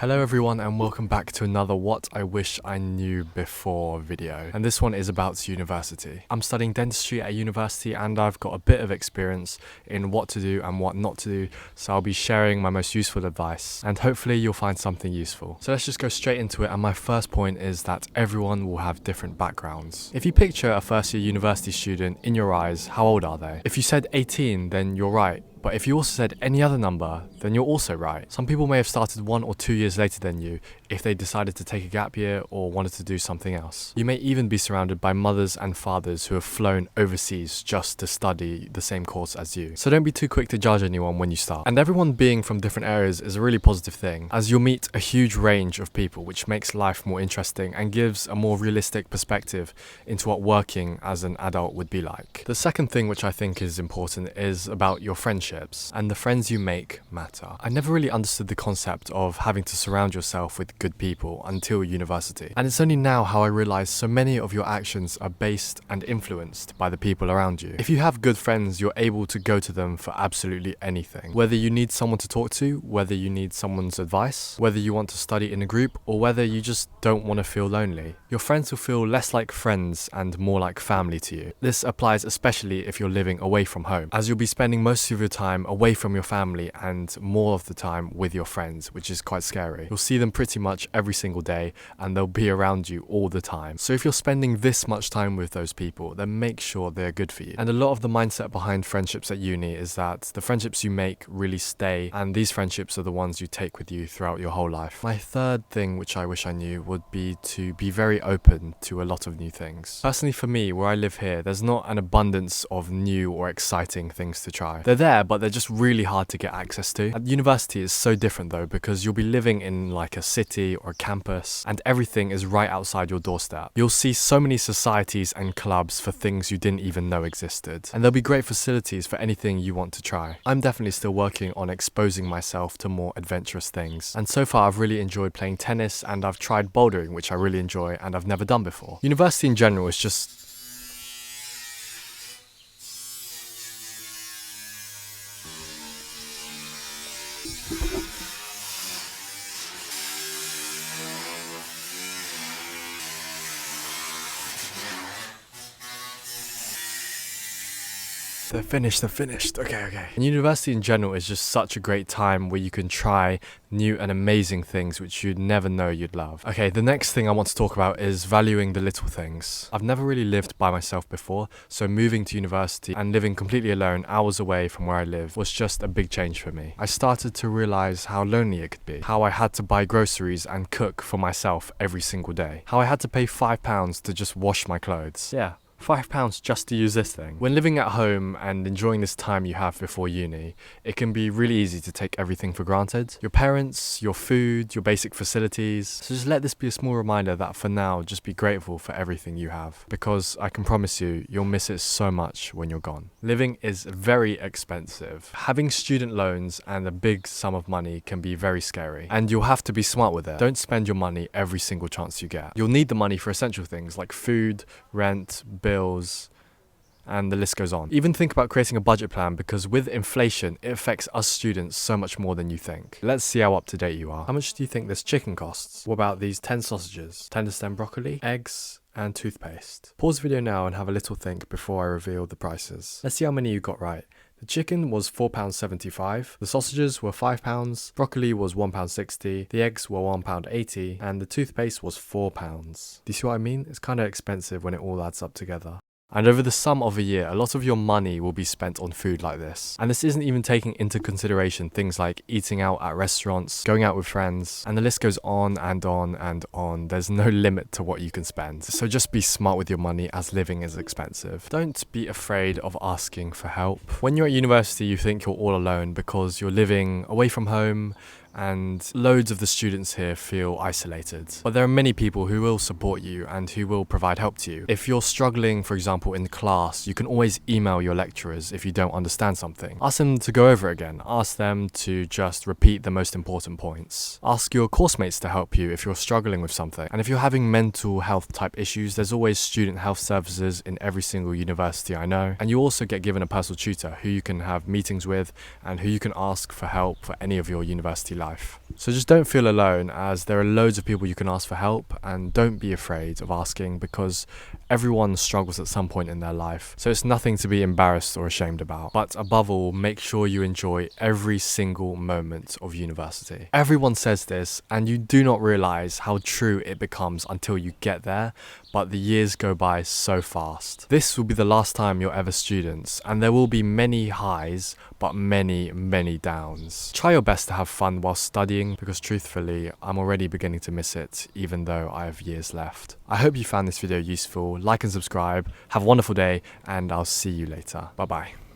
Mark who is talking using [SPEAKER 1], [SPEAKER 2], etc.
[SPEAKER 1] Hello everyone and welcome back to another What I Wish I Knew Before video. And this one is about university. I'm studying dentistry at university and I've got a bit of experience in what to do and what not to do, so I'll be sharing my most useful advice and hopefully you'll find something useful. So let's just go straight into it, and my first point is that everyone will have different backgrounds. If you picture a first year university student in your eyes, how old are they? If you said 18, then you're right. But if you also said any other number, then you're also right. Some people may have started 1 or 2 years later than you if they decided to take a gap year or wanted to do something else. You may even be surrounded by mothers and fathers who have flown overseas just to study the same course as you. So don't be too quick to judge anyone when you start. And everyone being from different areas is a really positive thing, as you'll meet a huge range of people, which makes life more interesting and gives a more realistic perspective into what working as an adult would be like. The second thing which I think is important is about your friendships, and the friends you make matter. I never really understood the concept of having to surround yourself with good people until university, and it's only now how I realize so many of your actions are based and influenced by the people around you. If you have good friends, you're able to go to them for absolutely anything. Whether you need someone to talk to, whether you need someone's advice, whether you want to study in a group, or whether you just don't want to feel lonely, your friends will feel less like friends and more like family to you. This applies especially if you're living away from home, as you'll be spending most of your time away from your family and more of the time with your friends, which is quite scary. You'll see them pretty much every single day and they'll be around you all the time. So if you're spending this much time with those people, then make sure they're good for you. And a lot of the mindset behind friendships at uni is that the friendships you make really stay, and these friendships are the ones you take with you throughout your whole life. My third thing which I wish I knew would be to be very open to a lot of new things. Personally for me, where I live here, there's not an abundance of new or exciting things to try. They're there, but they're just really hard to get access to. At university it's so different though, because you'll be living in like a city or a campus and everything is right outside your doorstep. You'll see so many societies and clubs for things you didn't even know existed, and there'll be great facilities for anything you want to try. I'm definitely still working on exposing myself to more adventurous things, and so far I've really enjoyed playing tennis and I've tried bouldering, which I really enjoy and I've never done before. University in general is just They're finished. Okay. And university in general is just such a great time where you can try new and amazing things which you'd never know you'd love. Okay, the next thing I want to talk about is valuing the little things. I've never really lived by myself before, so moving to university and living completely alone hours away from where I live was just a big change for me. I started to realize how lonely it could be, how I had to buy groceries and cook for myself every single day, how I had to pay £5 to just wash my clothes. Yeah. £5 just to use this thing. When living at home and enjoying this time you have before uni, it can be really easy to take everything for granted. Your parents, your food, your basic facilities. So just let this be a small reminder that for now, just be grateful for everything you have, because I can promise you, you'll miss it so much when you're gone. Living is very expensive. Having student loans and a big sum of money can be very scary, and you'll have to be smart with it. Don't spend your money every single chance you get. You'll need the money for essential things like food, rent, bills, and the list goes on. Even think about creating a budget plan, because with inflation, it affects us students so much more than you think. Let's see how up to date you are. How much do you think this chicken costs? What about these 10 sausages, tender stem broccoli, eggs, and toothpaste? Pause the video now and have a little think before I reveal the prices. Let's see how many you got right. The chicken was £4.75, the sausages were £5, broccoli was £1.60, the eggs were £1.80, and the toothpaste was £4. Do you see what I mean? It's kind of expensive when it all adds up together. And over the sum of a year, a lot of your money will be spent on food like this. And this isn't even taking into consideration things like eating out at restaurants, going out with friends, and the list goes on and on and on. There's no limit to what you can spend. So just be smart with your money, as living is expensive. Don't be afraid of asking for help. When you're at university, you think you're all alone because you're living away from home, and loads of the students here feel isolated. But there are many people who will support you and who will provide help to you. If you're struggling, for example, in class, you can always email your lecturers if you don't understand something. Ask them to go over again. Ask them to just repeat the most important points. Ask your course mates to help you if you're struggling with something. And if you're having mental health type issues, there's always student health services in every single university I know. And you also get given a personal tutor who you can have meetings with and who you can ask for help for any of your university life. life. So just don't feel alone, as there are loads of people you can ask for help, and don't be afraid of asking, because everyone struggles at some point in their life. So it's nothing to be embarrassed or ashamed about. But above all, make sure you enjoy every single moment of university. Everyone says this, and you do not realize how true it becomes until you get there, but the years go by so fast. This will be the last time you're ever students, and there will be many highs, but many downs. Try your best to have fun while studying, because truthfully, I'm already beginning to miss it, even though I have years left. I hope you found this video useful. Like and subscribe. Have a wonderful day, and I'll see you later. Bye bye.